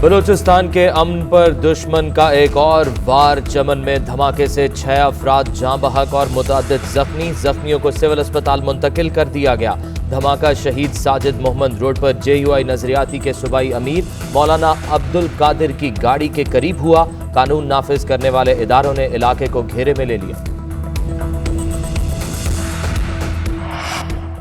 بلوچستان کے امن پر دشمن کا ایک اور وار، چمن میں دھماکے سے 6 افراد جاں بحق اور متعدد زخمیوں کو سول اسپتال منتقل کر دیا گیا۔ دھماکہ شہید ساجد محمد روڈ پر JUI نظریاتی کے صوبائی امیر مولانا عبدالقادر کی گاڑی کے قریب ہوا۔ قانون نافذ کرنے والے اداروں نے علاقے کو گھیرے میں لے لیا۔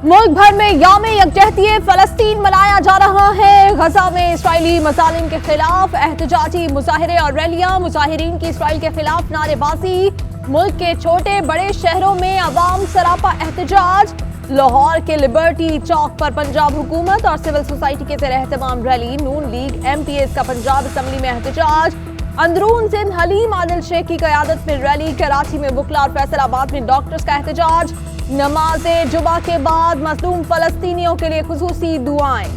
ملک بھر میں یوم یکجہتی فلسطین منایا جا رہا ہے۔ غزہ میں اسرائیلی مظالم کے خلاف احتجاجی مظاہرے اور ریلیاں، مظاہرین کی اسرائیل کے خلاف نعرے بازی۔ ملک کے چھوٹے بڑے شہروں میں عوام سراپا احتجاج۔ لاہور کے لبرٹی چوک پر پنجاب حکومت اور سول سوسائٹی کے زیر اہتمام ریلی۔ نون لیگ MPs کا پنجاب اسمبلی میں احتجاج۔ اندرون سندھ حلیم عادل شیخ کی قیادت میں ریلی۔ کراچی میں وکلاء اور فیصل آباد میں ڈاکٹرز کا احتجاج۔ نماز جمعہ کے بعد مظلوم فلسطینیوں کے لیے خصوصی دعائیں۔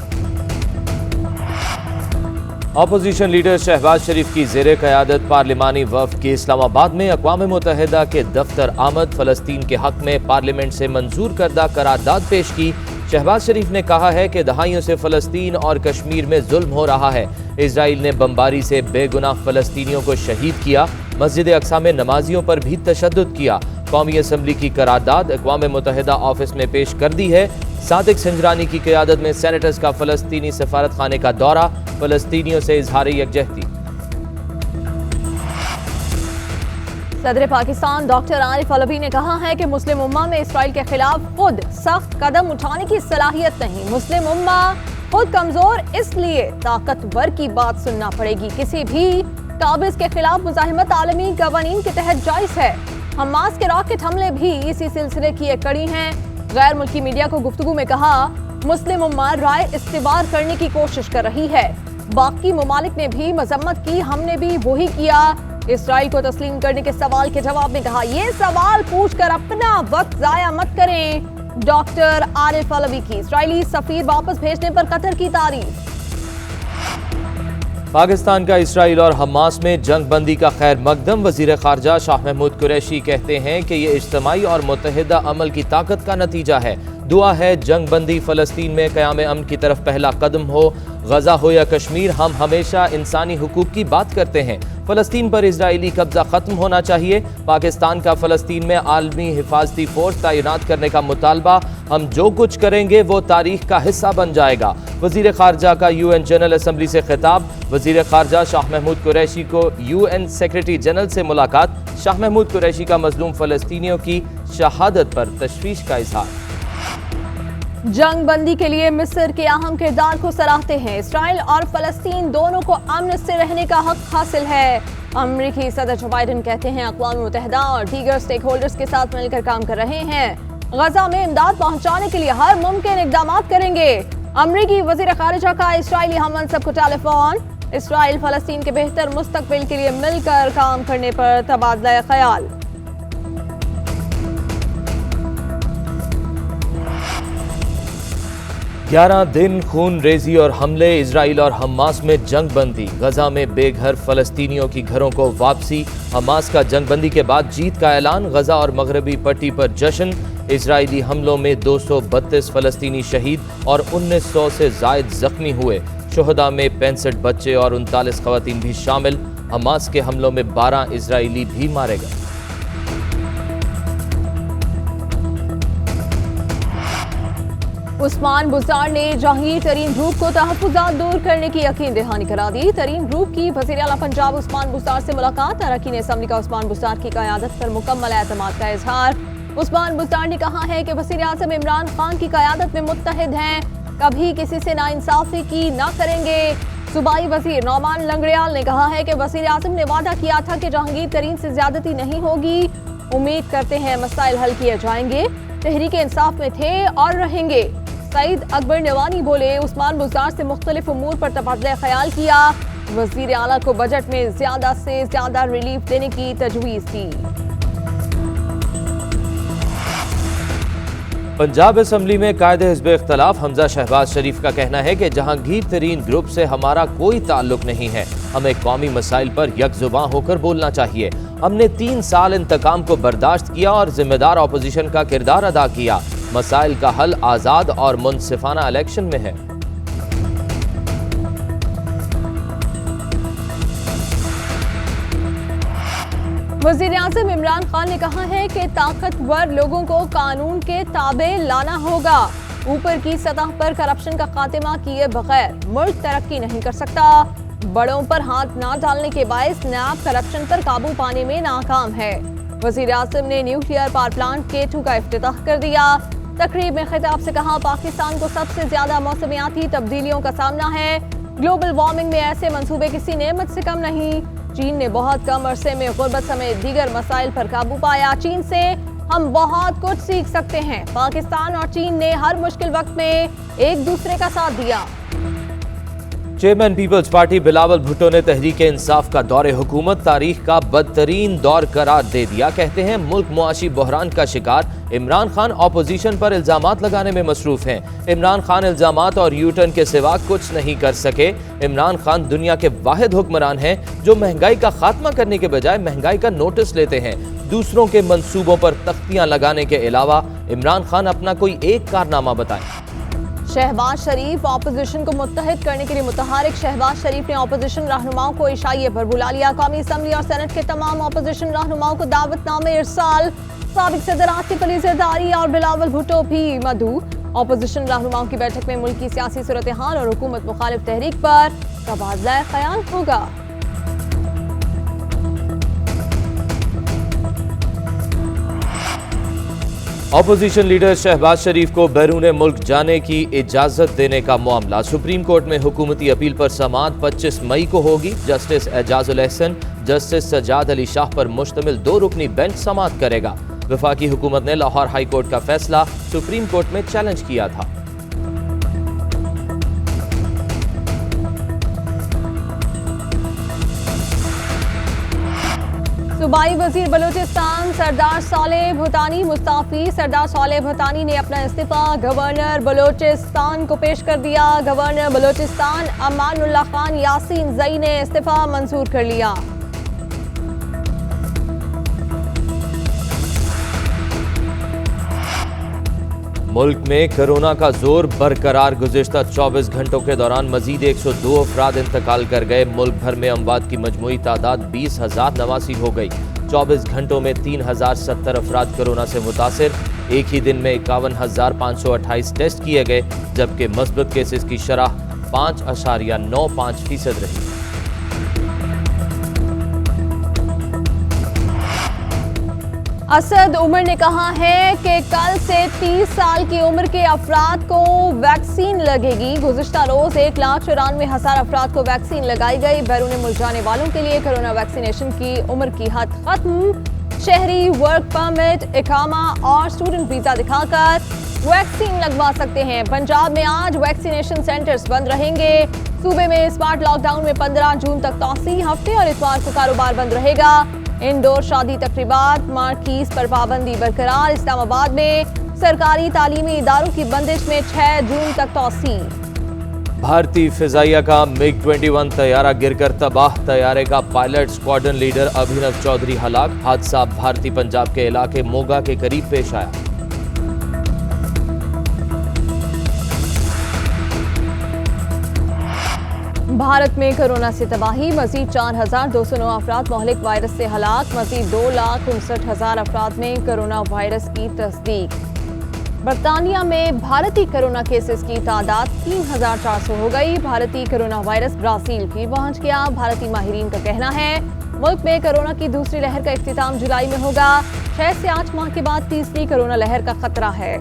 اپوزیشن لیڈر شہباز شریف کی زیر قیادت پارلیمانی وفد کی اسلام آباد میں اقوام متحدہ کے دفتر آمد۔ فلسطین کے حق میں پارلیمنٹ سے منظور کردہ قرارداد پیش کی۔ شہباز شریف نے کہا ہے کہ دہائیوں سے فلسطین اور کشمیر میں ظلم ہو رہا ہے۔ اسرائیل نے بمباری سے بے گناہ فلسطینیوں کو شہید کیا۔ مسجد اقصی میں نمازیوں پر بھی تشدد کیا۔ قومی اسمبلی کی قرارداد اقوام متحدہ آفس میں پیش کر دی ہے۔ صادق سنجرانی کی قیادت میں سینیٹرز کا فلسطینی سفارت خانے کا دورہ۔ فلسطینیوں سے اظہار یکجہتی۔ صدر پاکستان ڈاکٹر عارف علوی نے کہا ہے کہ مسلم امہ میں اسرائیل کے خلاف خود سخت قدم اٹھانے کی صلاحیت نہیں۔ مسلم امہ خود کمزور، اس لیے طاقتور کی بات سننا پڑے گی۔ کسی بھی قابض کے خلاف مزاحمت عالمی قوانین کے تحت جائز ہے۔ حماس کے راکٹ حملے بھی اسی سلسلے کی ایک کڑی ہیں۔ غیر ملکی میڈیا کو گفتگو میں کہا، مسلم امہ رائے استوار کرنے کی کوشش کر رہی ہے۔ باقی ممالک نے بھی مذمت کی، ہم نے بھی وہی کیا۔ اسرائیل کو تسلیم کرنے کے سوال کے جواب میں کہا، یہ سوال پوچھ کر اپنا وقت ضائع مت کریں۔ ڈاکٹر عارف علوی کی اسرائیلی سفیر واپس بھیجنے پر قطر کی تعریف۔ پاکستان کا اسرائیل اور حماس میں جنگ بندی کا خیر مقدم۔ وزیر خارجہ شاہ محمود قریشی کہتے ہیں کہ یہ اجتماعی اور متحدہ عمل کی طاقت کا نتیجہ ہے۔ دعا ہے جنگ بندی فلسطین میں قیام امن کی طرف پہلا قدم ہو۔ غزہ ہو یا کشمیر، ہم ہمیشہ انسانی حقوق کی بات کرتے ہیں۔ فلسطین پر اسرائیلی قبضہ ختم ہونا چاہیے۔ پاکستان کا فلسطین میں عالمی حفاظتی فورس تعینات کرنے کا مطالبہ۔ ہم جو کچھ کریں گے وہ تاریخ کا حصہ بن جائے گا۔ وزیر خارجہ کا UN جنرل اسمبلی سے خطاب۔ وزیر خارجہ شاہ محمود قریشی کو UN سیکریٹری جنرل سے ملاقات۔ شاہ محمود قریشی کا مظلوم فلسطینیوں کی شہادت پر تشویش کا اظہار۔ جنگ بندی کے لیے مصر کے اہم کردار کو سراہتے ہیں۔ اسرائیل اور فلسطین دونوں کو امن سے رہنے کا حق حاصل ہے۔ امریکی صدر جو بائیڈن کہتے ہیں اقوام متحدہ اور دیگر سٹیک ہولڈرز کے ساتھ مل کر کام کر رہے ہیں۔ غزہ میں امداد پہنچانے کے لیے ہر ممکن اقدامات کریں گے۔ امریکی وزیر خارجہ کا اسرائیلی ہم منصب کو ٹیلی فون۔ اسرائیل فلسطین کے بہتر مستقبل کے لیے مل کر کام کرنے پر تبادلہ خیال۔ 11 دن خون ریزی اور حملے، اسرائیل اور حماس میں جنگ بندی۔ غزہ میں بے گھر فلسطینیوں کی گھروں کو واپسی۔ حماس کا جنگ بندی کے بعد جیت کا اعلان۔ غزہ اور مغربی پٹی پر جشن۔ اسرائیلی حملوں میں 232 فلسطینی شہید اور 1900 سے زائد زخمی ہوئے۔ شہداء میں 65 بچے اور 39 خواتین بھی شامل۔ حماس کے حملوں میں 12 اسرائیلی بھی مارے گئے۔ عثمان بزدار نے جہانگیر ترین گروپ کو تحفظات دور کرنے کی یقین دہانی کرا دی۔ ترین گروپ کی وزیر اعلیٰ پنجاب عثمان بزدار سے ملاقات۔ اراکین اسمبلی کا عثمان بزدار کی قیادت پر مکمل اعتماد کا اظہار۔ عثمان بزدار نے کہا ہے کہ وزیر اعظم عمران خان کی قیادت میں متحد ہیں، کبھی کسی سے ناانصافی کی نہ کریں گے۔ صوبائی وزیر نعمان لنگڑیال نے کہا ہے کہ وزیر اعظم نے وعدہ کیا تھا کہ جہانگیر ترین سے زیادتی نہیں ہوگی۔ امید کرتے ہیں مسائل حل کیے جائیں گے۔ تحریک انصاف میں تھے اور رہیں گے۔ سعید اکبر نوانی بولے، عثمان بزدار سے مختلف امور پر تبادلہ خیال کیا۔ وزیر اعلیٰ کو بجٹ میں زیادہ سے زیادہ ریلیف دینے کی تجویز کی۔ پنجاب اسمبلی میں قائد حزب اختلاف حمزہ شہباز شریف کا کہنا ہے کہ جہانگیر ترین گروپ سے ہمارا کوئی تعلق نہیں ہے۔ ہمیں قومی مسائل پر یک زباں ہو کر بولنا چاہیے۔ ہم نے 3 سال انتقام کو برداشت کیا اور ذمہ دار اپوزیشن کا کردار ادا کیا۔ مسائل کا حل آزاد اور منصفانہ الیکشن میں ہے۔ वज़ीर आज़म इमरान खान ने कहा है कि ताकतवर लोगों को कानून के ताबे लाना होगा। ऊपर की सतह पर करप्शन का खात्मा किए बगैर मुल्क तरक्की नहीं कर सकता। बड़ों पर हाथ ना डालने के बायस नैब करप्शन पर काबू पाने में नाकाम है। वज़ीर आज़म ने न्यूक्लियर पावर प्लांट K2 का इफ्तिताह कर दिया। तकरीब में खिताब से कहा, पाकिस्तान को सबसे ज्यादा मौसमियाती तब्दीलियों का सामना है। ग्लोबल वार्मिंग में ऐसे मंसूबे किसी नेमत से कम नहीं। चीन ने बहुत कम अरसे में गुर्बत समेत दीगर मसाइल पर काबू पाया। चीन से हम बहुत कुछ सीख सकते हैं। पाकिस्तान और चीन ने हर मुश्किल वक्त में एक दूसरे का साथ दिया। चेयरमैन पीपल्स पार्टी बिलावल भुट्टो ने तहरीक इंसाफ का दौरे हुकूमत तारीख का बदतरीन दौर करार दे दिया। कहते हैं मुल्क मुआशी बहरान का शिकार। इमरान खान अपोजिशन पर इल्जामात लगाने में मसरूफ हैं। इमरान खान इल्जामात और यूटर्न के सिवा कुछ नहीं कर सके। इमरान खान दुनिया के वाहिद हुक्मरान हैं जो महंगाई का खात्मा करने के बजाय महंगाई का नोटिस लेते हैं। दूसरों के मंसूबों पर तख्तियां लगाने के अलावा इमरान खान अपना कोई एक कारनामा बताएं। शहबाज शरीफ अपोजिशन को मुत्तहिद करने के लिए मुतहरिक। शहबाज शरीफ ने अपोजिशन रहनुमाओं को इशाइये पर बुला लिया। कौमी असम्बली और सेनेट के तमाम अपोजिशन रहनुमाओं को दावतनामे इरसाल। साबिक सदर आसिफ अली जरदारी और बिलावल भुट्टो भी मदऊ। अपोजिशन रहनुमाओं की बैठक में मुल्क की सियासी सूरत हाल और हुकूमत मुखालिफ तहरीक पर तबादला ख्याल होगा। अपोजिशन लीडर शहबाज शरीफ को बैरून मुल्क जाने की इजाजत देने का मामला। सुप्रीम कोर्ट में हुकूमती अपील पर समाअत 25 मई को होगी। जस्टिस एजाजुल एहसन, जस्टिस सज्जाद अली शाह पर मुश्तमिल 2 रुकनी बेंच समाअत करेगा। वफाकी हुकूमत ने लाहौर हाई कोर्ट का फैसला सुप्रीम कोर्ट में चैलेंज किया था। सूबाई वजीर बलूचिस्तान सरदार सालेह भूटानी मुस्ताफी। सरदार सालेह भूटानी ने अपना इस्तीफा गवर्नर बलूचिस्तान को पेश कर दिया। गवर्नर बलूचिस्तान अमानुल्लाह खान यासीन जई ने इस्तीफा मंजूर कर लिया। मुल्क में कोरोना का जोर बरकरार। गुज़िश्ता 24 घंटों के दौरान मजीद 102 अफराद इंतकाल कर गए। मुल्क भर में अमवात की मजमूई तादाद 20,089 हो गई। 24 घंटों में 3,070 अफराद कोरोना से मुतासिर। एक ही दिन में 51,528 टेस्ट किए गए, जबकि मस्बत केसेस की शरह 5.95% रही। असद उमर ने कहा है कि कल से 30 साल की उम्र के अफराद को वैक्सीन लगेगी। गुज़िश्ता रोज 1,94,000 अफराद को वैक्सीन लगाई गई। बैरून मुल्क जाने वालों के लिए कोरोना वैक्सीनेशन की उम्र की हद खत्म। शहरी वर्क परमिट, इकामा और स्टूडेंट वीजा दिखाकर वैक्सीन लगवा सकते हैं। पंजाब में आज वैक्सीनेशन सेंटर्स बंद रहेंगे। सूबे में स्मार्ट लॉकडाउन में 15 जून तक तौसी। हफ्ते और इतवार को कारोबार बंद रहेगा। इंडोर शादी तकरीबात, मार्कीज पर पाबंदी बरकरार। इस्लामाबाद में सरकारी तालीमी इदारों की बंदिश में 6 जून तक तौसी। भारतीय फिजाइया का MiG-21 तैयारा गिरकर तबाह। तैयारे का पायलट स्क्वाड्रन लीडर अभिनव चौधरी हलाक। हादसा भारतीय पंजाब के इलाके मोगा के करीब पेश आया। भारत में कोरोना से तबाही। मजीद 4,209 अफराद मोहलिक वायरस से हलाक। मजीद 2,59,000 अफराद में कोरोना वायरस की तस्दीक। बरतानिया में भारतीय कोरोना केसेस की तादाद 3,400 हो गई। भारतीय कोरोना वायरस ब्राजील भी पहुंच गया। भारतीय माहिरीन का कहना है मुल्क में कोरोना की दूसरी लहर का इख्तिताम जुलाई में होगा। 6 से 8 माह के बाद तीसरी कोरोना लहर का खतरा है।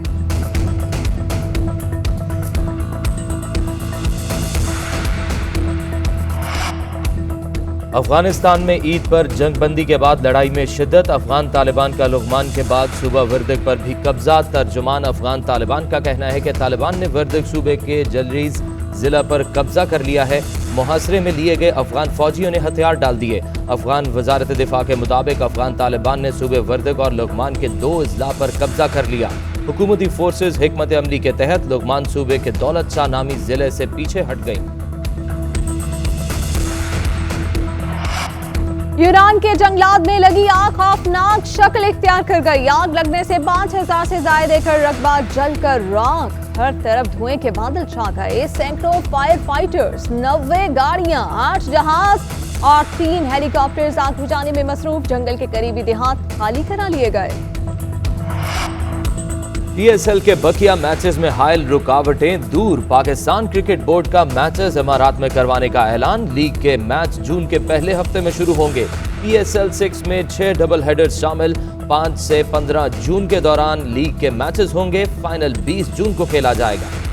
अफगानिस्तान में ईद पर जंग बंदी के बाद लड़ाई में शिद्दत। अफगान तालिबान का लुघमान के बाद सूबा वर्दक पर भी कब्जा। तर्जुमान अफगान तालिबान का कहना है कि तालिबान ने वर्दक सूबे के जलरीज जिला पर कब्जा कर लिया है। मुहासरे में लिए गए अफगान फौजियों ने हथियार डाल दिए। अफगान वजारत दिफा के मुताबिक अफगान तालिबान ने सूबे वर्दक और लुघमान के 2 अजला पर कब्जा कर लिया। हुकूमती फोर्सेज हिकमत अमली के तहत लुघमान सूबे के दौलत शाह नामी जिले से पीछे हट गई। ईरान के जंगलात में लगी आग खौफनाक शक्ल इख्तियार कर गई। आग लगने से 5,000 से ज्यादा एकड़ रकबा जलकर राख। हर तरफ धुएं के बादल छा गए। सैकड़ों फायर फाइटर्स, 90 गाड़ियां, 8 जहाज, और 3 हेलीकॉप्टर्स आग बुझाने में मसरूफ। जंगल के करीबी देहात खाली करा लिए गए। PSL के बकिया मैचेस में हायल रुकावटें दूर। पाकिस्तान क्रिकेट बोर्ड का मैचेस इमारात में करवाने का ऐलान। लीग के मैच जून के पहले हफ्ते में शुरू होंगे। PSL 6 में 6 डबल हेडर्स शामिल। 5 से 15 जून के दौरान लीग के मैचेस होंगे। फाइनल 20 जून को खेला जाएगा।